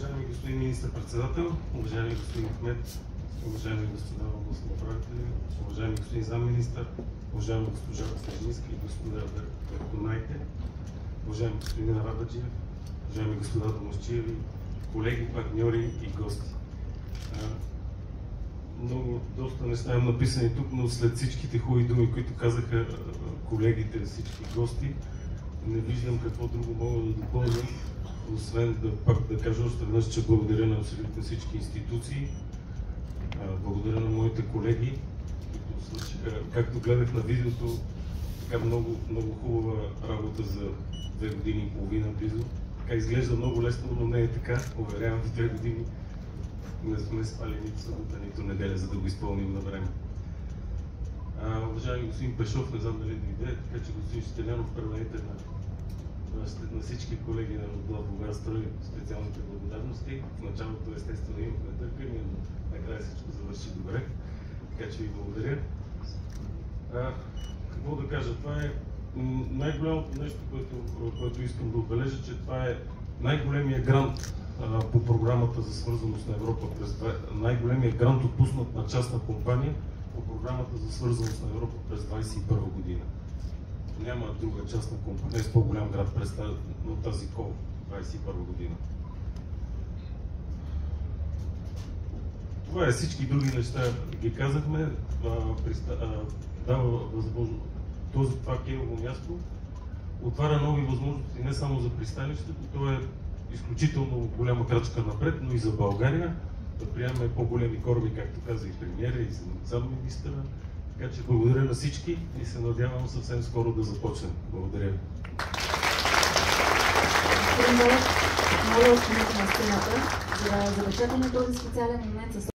Уважаеми господин министър-председател, уважаеми господин кмет, уважаеми господа областни управители, уважаеми господин замминистър, уважаема госпожа Стежинска и господа Верхонайте, уважаеми господин Арабаджиев, уважаеми господа Домосчиеви, колеги, партньори и гости. Доста неща имам написани тук, но след всичките хубави думи, които казаха колегите, всички гости, не виждам какво друго мога да допълня, освен да кажа още веднъж, че благодаря на абсолютно всички институции, благодаря на моите колеги, които свършиха, както гледах на видеото, така много хубава работа за 2 години и половина близо. Така изглежда много лесно, но не е така. Уверявам, в 2 години не сме спали нито събота, нито неделя, за да го изпълним на време. Уважаеми господин Пешов, не знам дали дойде, така че господин Щелянов, предайте на всички колеги на Главбогатстрой специалните благодарности. В началото естествено имахме търкания, но накрая всичко завърши добре, така че ви благодаря. Какво да кажа? Това е най-голямото нещо, което искам да отбележа, че това е най-големия грант по програмата за свързаност на Европа. Най-големия грант отпуснат на частна компания по програмата за свързаност на Европа през 2021 година. Няма друга частна компания с по-голям град от тази кол 2021 година. Това е, всички други неща ги казахме. Дава възможност. Това кейово място отваря нови възможности не само за пристанището, то е изключително голяма крачка напред, но и за България да приемем по-големи кораби, както каза и премиера, и замминистъра. Така че благодаря на всички и се надявам съвсем скоро да започнем. Благодаря ви. Моля, останете на сцената, за да зачекаме този специален момент с